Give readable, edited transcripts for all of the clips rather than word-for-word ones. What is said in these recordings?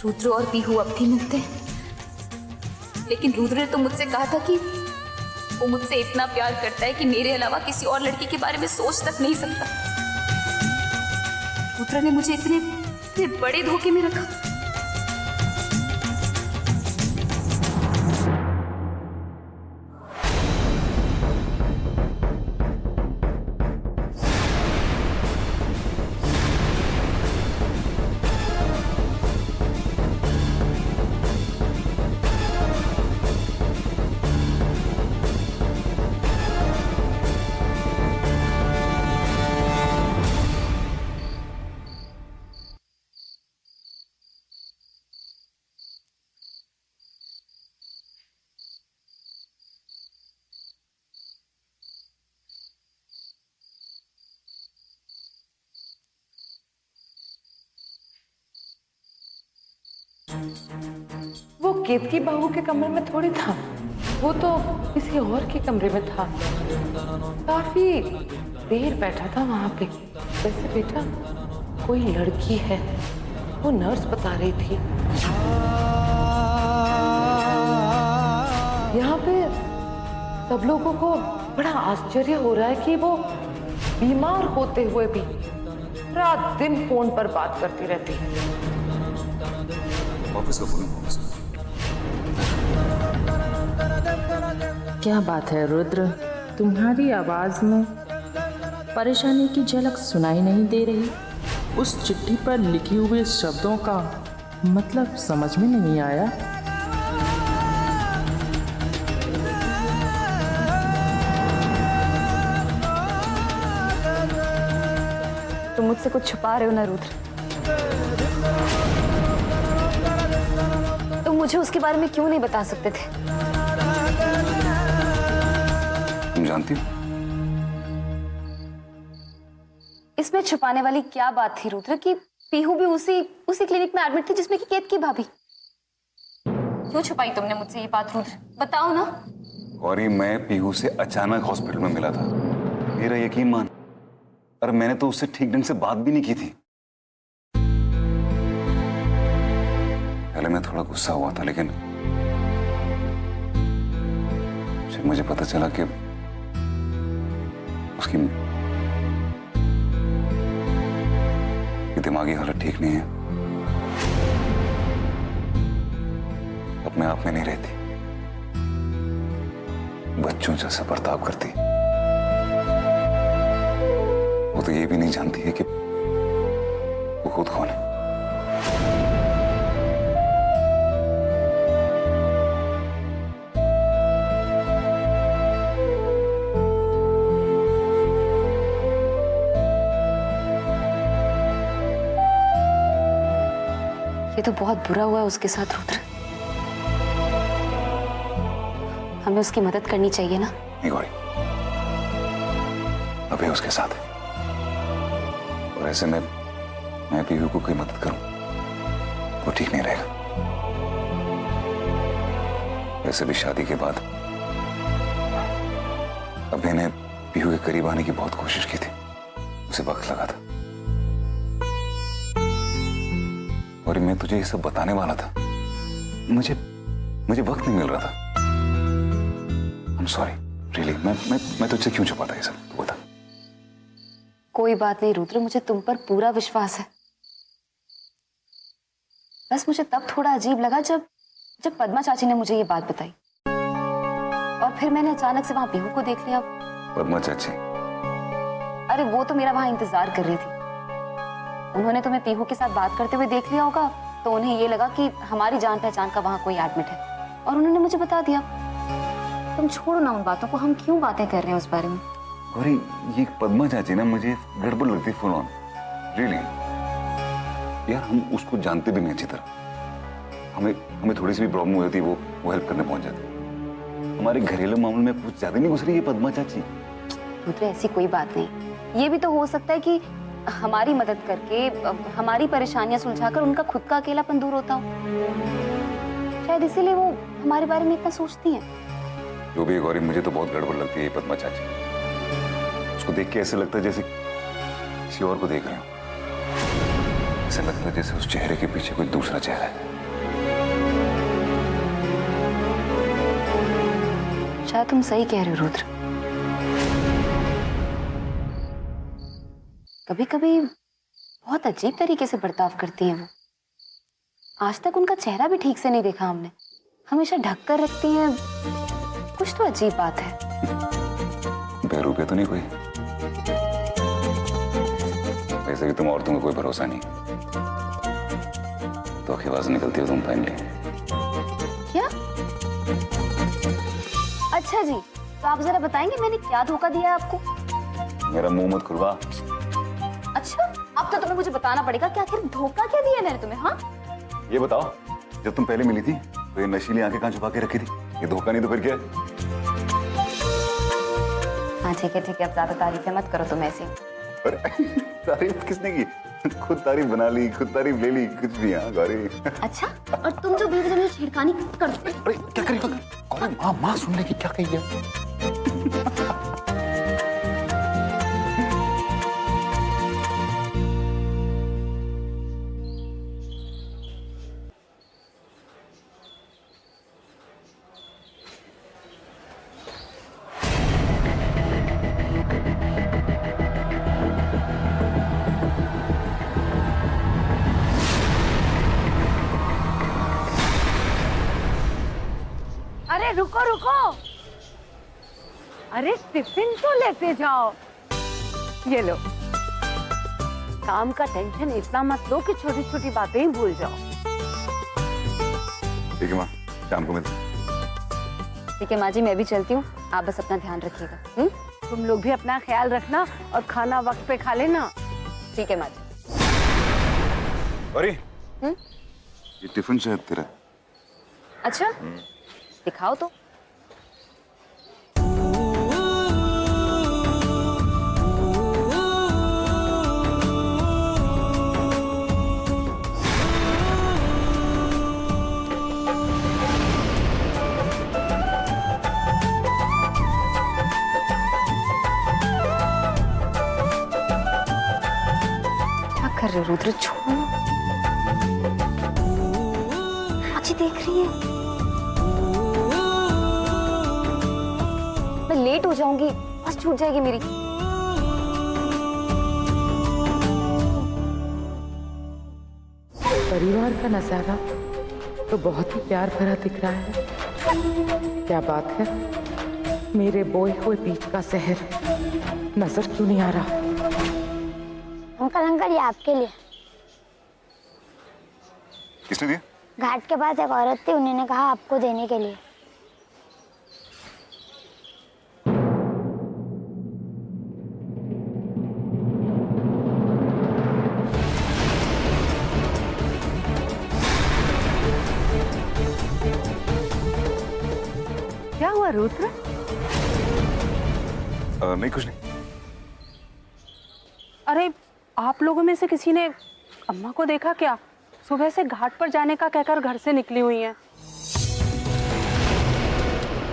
रुद्र और पीहू अब भी मिलते हैं, लेकिन रुद्र ने तो मुझसे कहा था कि वो मुझसे इतना प्यार करता है कि मेरे अलावा किसी और लड़की के बारे में सोच तक नहीं सकता। रुद्र ने मुझे इतने बड़े धोखे में रखा। वो केतकी बाबू के कमरे में थोड़ी था, वो तो किसी और के कमरे में था। काफी देर बैठा था वहां पे। वैसे बेटा कोई लड़की है, वो नर्स बता रही थी। यहाँ पे सब लोगों को बड़ा आश्चर्य हो रहा है कि वो बीमार होते हुए भी रात दिन फोन पर बात करती रहती है। ऑफिस का फोन। क्या बात है रुद्र, तुम्हारी आवाज में परेशानी की झलक सुनाई नहीं दे रही। उस चिट्ठी पर लिखे हुए शब्दों का मतलब समझ में नहीं आया। तुम मुझसे कुछ छुपा रहे हो ना रुद्र? तुम मुझे उसके बारे में क्यों नहीं बता सकते थे? तुम जानती हो इसमें छुपाने वाली क्या बात थी रुद्र कि पीहू भी उसी क्लिनिक में एडमिट थी जिसमें कि केतकी भाभी। क्यों छुपाई तुमने मुझसे ये बात रुद्र? बताओ ना। गौरी, मैं पीहू से अचानक हॉस्पिटल में मिला था, मेरा यकीन मान। और मैंने तो उससे ठीक ढंग से बात भी नहीं की थी। पहले मैं थोड़ा गुस्सा हुआ था, लेकिन जब मुझे पता चला कि उसकी दिमागी हालत ठीक नहीं है, अपने आप में नहीं रहती, बच्चों जैसा बर्ताव करती, वो तो ये भी नहीं जानती है कि वो खुद कौन है। ये तो बहुत बुरा हुआ है उसके साथ रुद्र। हमें उसकी मदद करनी चाहिए ना? नहीं गौरी, अभी उसके साथ है, और ऐसे में मैं पीहू को कोई मदद करूं वो ठीक नहीं रहेगा। वैसे भी शादी के बाद अभी ने पीहू के करीब आने की बहुत कोशिश की थी, उसे वक्त लगा था। और मैं तुझे ये सब बताने वाला था, मुझे वक्त नहीं मिल रहा था। I'm sorry, really, मैं तुझसे क्यों छुपाता ये सब, तू बता। कोई बात नहीं रुद्र, मुझे तुम पर पूरा विश्वास है। बस मुझे तब थोड़ा अजीब लगा जब पद्मा चाची ने मुझे ये बात बताई, और फिर मैंने अचानक से वहां पीहू को देख लिया। पद्मा चाची? अरे वो तो मेरा वहां इंतजार कर रही थी। उन्होंने तुम्हें पीहू के साथ बात करते हुए देख लिया होगा, तो उन्हें ये लगा कि हमारी जान पहचान का वहां कोई एडमिट है, और उन्होंने मुझे बता दिया। तुम छोड़ो ना उन बातों को, हम क्यों बातें कर रहे हैं उस बारे में? गौरी, ये पद्मा चाची ना मुझे गड़बड़ लगती, फुल ऑन, रियली। यार हम उसको जानते भी नहीं अच्छी तरह। हमें थोड़ी सी भी प्रॉब्लम हुई थी, वो हेल्प करने पहुंच जाती। हमारे घरेलू मामले में कुछ ज्यादा नहीं घुस रही है पद्मा चाची। रुद्र, ऐसी कोई बात नहीं। ये भी तो हो सकता है कि हमारी मदद करके हमारी परेशानियां सुलझाकर उनका खुद का अकेलापन दूर होता हो। शायद इसीलिए वो हमारे बारे में इतना सोचती हैं। जो भी है गौरी, मुझे तो बहुत गड़बड़ लगती है ये पद्मा चाची। उसको देख के ऐसे लगता है जैसे किसी और को देख रहे हो। ऐसा लगता है जैसे उस चेहरे के पीछे कोई दूसरा चेहरा है। शायद तुम सही कह रहे हो रुद्र। कभी कभी बहुत अजीब तरीके से बर्ताव करती हैं वो। आज तक उनका चेहरा भी ठीक से नहीं देखा हमने, हमेशा ढक कर रखती हैं। कुछ तो अजीब बात है। बेरूपे तो नहीं कोई? वैसे भी तुम औरतों का कोई भरोसा नहीं, धोखेबाज निकलती हो तुम फाइनली। क्या? अच्छा जी, तो आप जरा बताएंगे मैंने क्या धोखा दिया है आपको? मेरा मुंह मत खुलवा। अच्छा, अब तो तुम्हें मुझे बताना पड़ेगा कि आखिर धोखा क्या दिया मैंने तुम्हें। हाँ, ये बताओ, जब तुम पहले मिली थी तो ये नशीली आंखें कहाँ छुपा के रखी थी? ये धोखा नहीं तो फिर क्या है? हाँ ठीक है, अब ज्यादा तारीफें मत करो तुम ऐसे। पर तारीफ किसने की? खुद तारीफ बना ली, खुद तारीफ ले ली, कुछ भी। हाँ गौरी। अच्छा, और तुम जो बेवजह मुझे छेड़खानी करते। अरे क्या करी गौरी? माँ सुनने की क्या कही है? अरे रुको, अरे टिफिन तो लेते जाओ। ये लो। काम का टेंशन इतना मत लो कि छोटी छोटी बातें ही भूल जाओ। ठीक है माँ, शाम को मिलते हैं। ठीक है माँ जी, मैं भी चलती हूँ, आप बस अपना ध्यान रखिएगा। तुम लोग भी अपना ख्याल रखना और खाना वक्त पे खा लेना। ठीक है माँ जी। गौरी, ये टिफिन शायद तेरा। अच्छा, दिखाओ तो। क्या कर रहे हो रुद्र? छोड़ो, अच्छी देख रही है। मैं लेट हो जाऊंगी, बस छूट जाएगी मेरी। परिवार का नजारा तो बहुत ही प्यार भरा दिख रहा है। क्या बात है, मेरे बोए हुए बीज का शहर नजर क्यों नहीं आ रहा? अंकल ये आपके लिए। किसने दिया? घाट के पास एक औरत थी, उन्होंने कहा आपको देने के लिए। क्या हुआ रुद्र? नहीं कुछ नहीं। अरे आप लोगों में से किसी ने अम्मा को देखा क्या? सुबह से घाट पर जाने का कहकर घर से निकली हुई हैं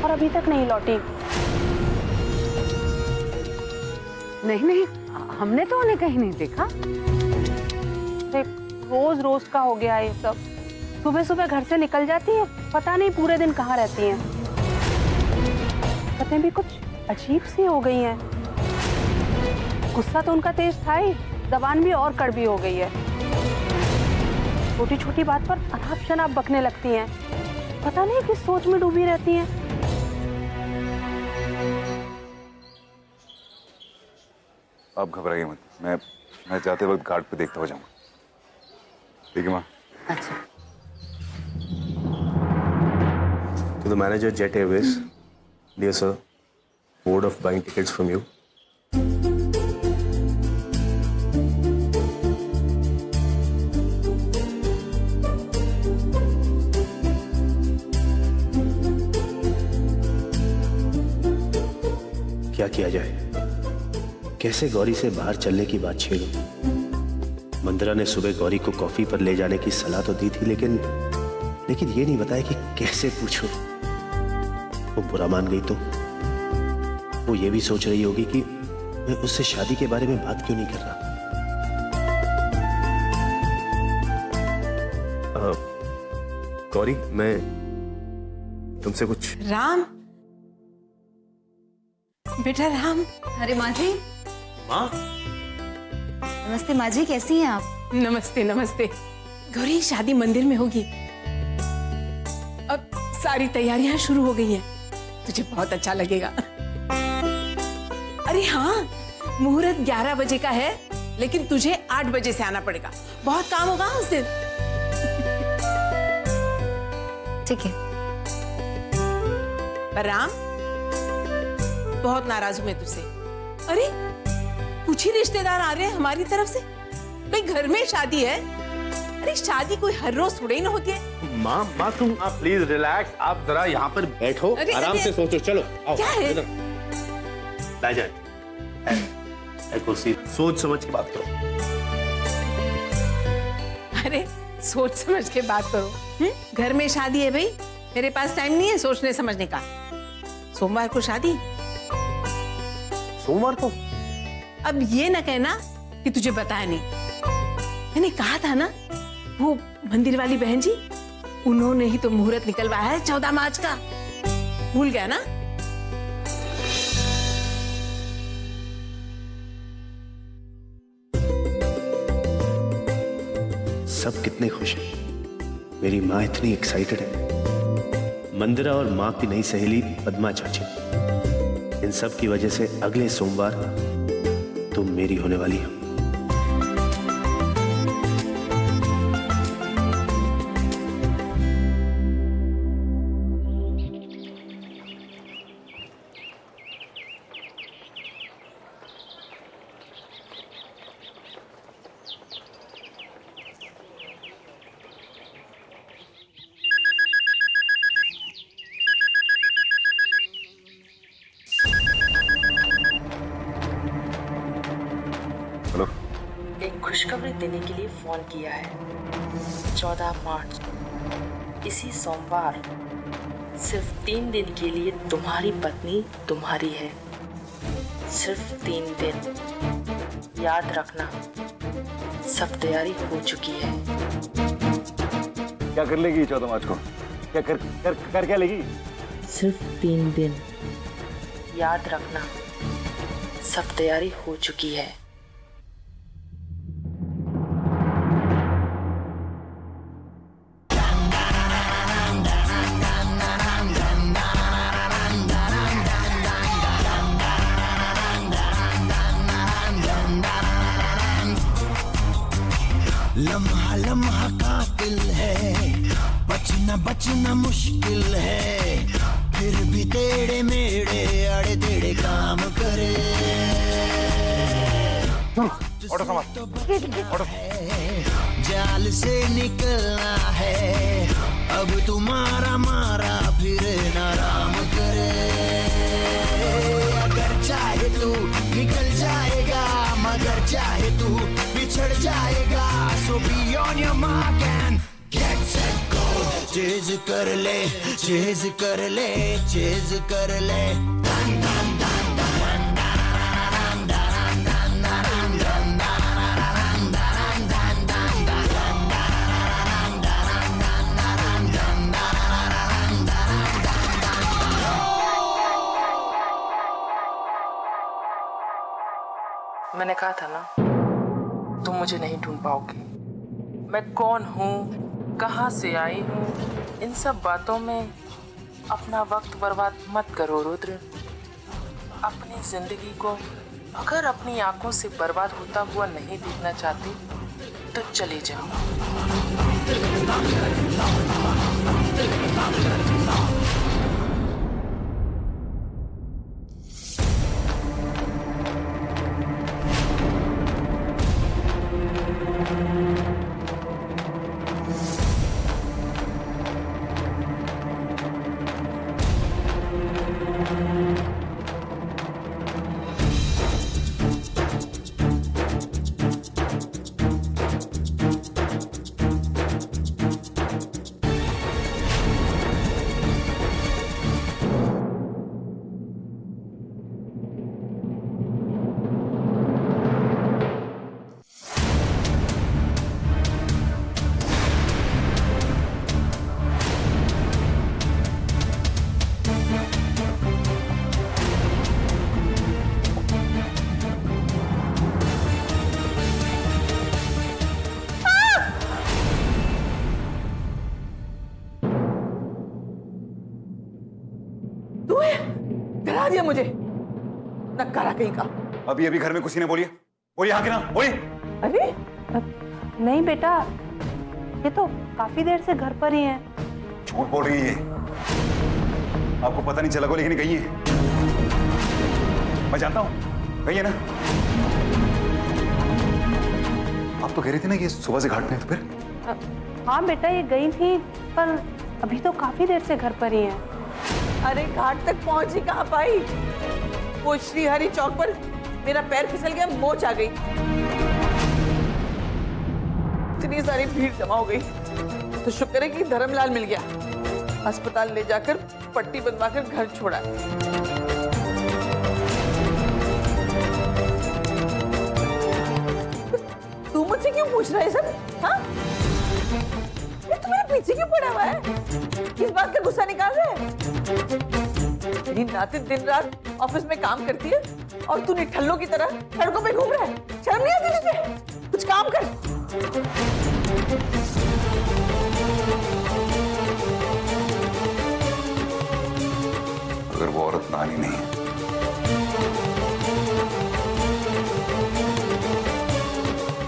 और अभी तक नहीं लौटी। नहीं, हमने तो उन्हें कहीं नहीं देखा। अरे रोज रोज का हो गया ये सब। सुबह सुबह घर से निकल जाती हैं, पता नहीं पूरे दिन कहाँ रहती हैं। पता भी कुछ अजीब सी हो गई हैं। गुस्सा तो उनका तेज था ही, जबान भी और कड़वी हो गई है। छोटी छोटी बात पर अनाप शनाप बकने लगती हैं। पता नहीं किस सोच में डूबी रहती हैं। आप घबराइए मत, मैं जाते वक्त घाट पे देखता हो जाऊंगा। ठीक है माँ? अच्छा। To the manager, Jet Airways. Dear sir, board of buying tickets from you. क्या किया जाए? कैसे गौरी से बाहर चलने की बात छेड़ूं? मंदिरा ने सुबह गौरी को कॉफी पर ले जाने की सलाह तो दी थी, लेकिन ये नहीं बताया कि कैसे पूछूं। वो बुरा मान गई तो वो ये भी सोच रही होगी कि मैं उससे शादी के बारे में बात क्यों नहीं कर रहा। गौरी, मैं तुमसे कुछ। राम, बेटा राम। अरे माँ जी। माँ। नमस्ते माँ जी, कैसी हैं आप? नमस्ते नमस्ते। गौरी, शादी मंदिर में होगी। अब सारी तैयारियां शुरू हो गई हैं। तुझे बहुत अच्छा लगेगा। अरे हाँ, मुहूर्त 11 बजे का है, लेकिन तुझे 8 बजे से आना पड़ेगा। बहुत काम होगा उस दिन। ठीक है। पर राम, बहुत नाराज हूं मैं तुझसे। अरे कुछ ही रिश्तेदार आ रहे हैं हमारी तरफ से। भाई घर में शादी है। अरे शादी कोई हर रोज थोड़ी ना होती है। माँ तुम आप प्लीज रिलैक्स। आप जरा यहाँ पर बैठो, आराम से सोचो। चलो आओ। क्या है? बैठ जाए कुर्सी, सोच समझ के बात करो। अरे सोच समझ के बात करो। घर में शादी है भाई, मेरे पास टाइम नहीं है सोचने समझने का। सोमवार को शादी। सोमवार को? अब ये ना कहना कि तुझे बताया नहीं। मैंने कहा था ना, वो मंदिर वाली बहन जी, उन्होंने ही तो मुहूर्त निकलवाया है 14 मार्च का। भूल गया ना? सब कितने खुश हैं। मेरी माँ इतनी एक्साइटेड है। मंदिरा और माँ की नई सहेली पद्मा चाची, इन सब की वजह से अगले सोमवार तुम मेरी होने वाली हो। हेलो। एक खुशखबरी देने के लिए फोन किया है। 14 मार्च, इसी सोमवार, सिर्फ 3 दिन के लिए तुम्हारी पत्नी तुम्हारी है। सिर्फ 3 दिन। याद रखना, सब तैयारी हो चुकी है। क्या कर लेगी 14 मार्च को? क्या कर क्या लेगी? सिर्फ 3 दिन। याद रखना, सब तैयारी हो चुकी है। लम्हा लम्हा कातिल है, बचना मुश्किल है, फिर भी टेढ़े मेढ़े अड़े टेढ़े काम करे। ऑटो संभाल। जाल से निकलना है, अब तुम्हारा मारा फिर नाराम करे। अगर चाहे तू निकल जाएगा, मगर चाहे तू बिछड़ जाएगा। So be on your mark and get set go। Chase कर ले, चेज कर ले, चेज कर ले। दन दन दन दन दन दन दन दन दन दन दन दन दन मैंने कहा था ना, तुम मुझे नहीं ढूंढ पाओगे। मैं कौन हूँ, कहाँ से आई हूँ, इन सब बातों में अपना वक्त बर्बाद मत करो रुद्र। अपनी जिंदगी को अगर अपनी आंखों से बर्बाद होता हुआ नहीं देखना चाहती तो चले जाओ। सिखा दिया मुझे, नकारा कहीं का। अभी अभी घर में किसी ने बोलिए, बोलिए हाँ कि ना, बोलिए। अरे नहीं बेटा, ये तो काफी देर से घर पर ही हैं। झूठ बोल रही है, आपको पता नहीं चला को, लेकिन गई है। मैं जानता हूं गई है ना। आप तो कह रही थी ना कि सुबह से घाट में, तो फिर? हाँ बेटा, ये गई थी, पर अभी तो काफी देर से घर पर ही हैं। अरे घाट तक पहुंच ही कहां पाई, वो श्रीहरि चौक पर मेरा पैर फिसल गया, मोच आ गई। इतनी सारी भीड़ जमा हो गई, तो शुक्र है कि धर्मलाल मिल गया, अस्पताल ले जाकर पट्टी बनवाकर घर छोड़ा। तू मुझसे क्यों पूछ रहा है सब? हाँ? ये तू मेरे पीछे क्यों पड़ा हुआ है? किस बात का गुस्सा निकाल रहा है? मेरी नातिन दिन रात ऑफिस में काम करती है और तू निठल्लों की तरह सड़कों पे घूम रहा है। शर्म नहीं आती तुझे? कुछ काम कर। अगर वो औरत नानी नहीं है,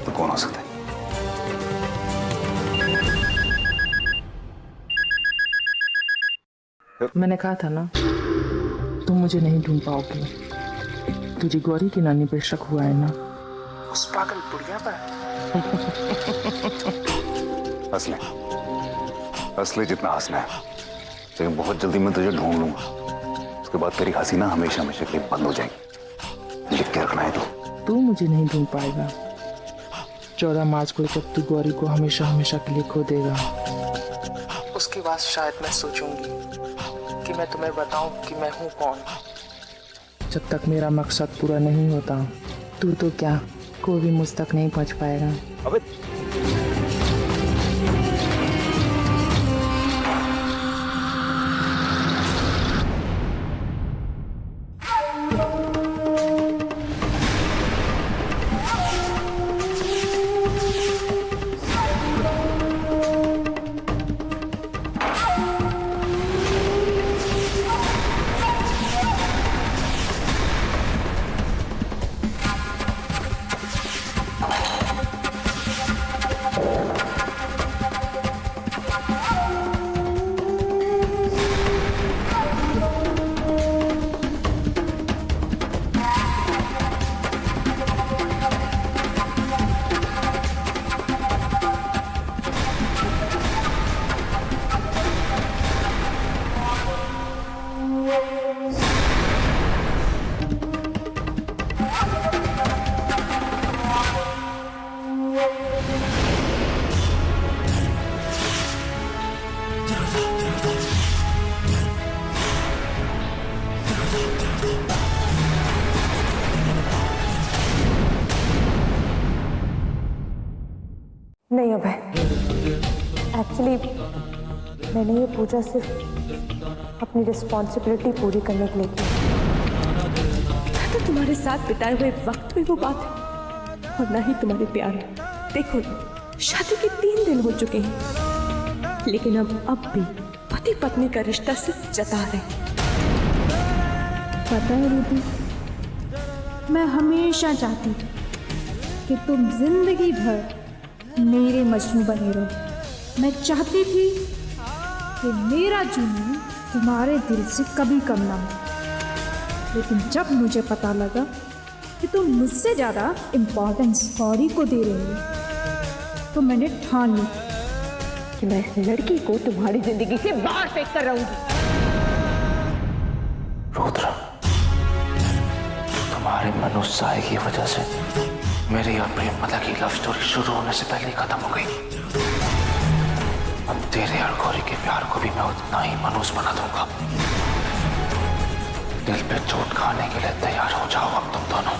तो कौन हो सकता है? मैंने कहा था ना, तुम मुझे नहीं ढूंढ पाओगे। तुझे गौरी की नानी पे शक हुआ है ना, उस पागल बुढ़िया पर। असले जितना हंसना है, लेकिन बहुत जल्दी मैं तुझे ढूंढ लूंगा। उसके बाद तेरी हंसी ना हमेशा हमेशा के लिए बंद हो जाएगी। लिख के रखना है तू मुझे नहीं ढूंढ पाएगा। 14 मार्च को जब तू गौरी को हमेशा हमेशा के लिए खो देगा, उसके बाद शायद मैं सोचूंगी कि मैं तुम्हें बताऊं कि मैं हूं कौन। जब तक मेरा मकसद पूरा नहीं होता, तू तो क्या, कोई भी मुझ तक नहीं पहुंच पाएगा। अबे नहीं अभय, एक्चुअली मैंने ये पूजा सिर्फ अपनी रिस्पॉन्सिबिलिटी पूरी करने के लिए की। तो तुम्हारे साथ बिताए हुए वक्त में वो बात है और ना ही तुम्हारे प्यार है। देखो, शादी के 3 दिन हो चुके हैं, लेकिन अब भी पति पत्नी का रिश्ता सिर्फ जता रहे। पता है रूबी, मैं हमेशा चाहती थी कि तुम जिंदगी भर मेरे मजनू बने रहो। मैं चाहती थी कि मेरा जुनून तुम्हारे दिल से कभी कम ना हो, लेकिन जब मुझे पता लगा कि तुम मुझसे ज़्यादा इम्पोर्टेंस गौरी को दे रही हो, तो मैंने ठान ली कि मैं इस लड़की को तुम्हारी जिंदगी से बाहर फेंक कर रहूंगी। रुद्र, तुम्हारे मनोत्साह की वजह से मेरी और प्रेमलता की लव स्टोरी शुरू होने से पहले ही खत्म हो गई। अब तेरे और गौरी के प्यार को भी मैं उतना ही मनोज बना दूंगा। दिल पे चोट खाने के लिए तैयार हो जाओ अब तुम दोनों।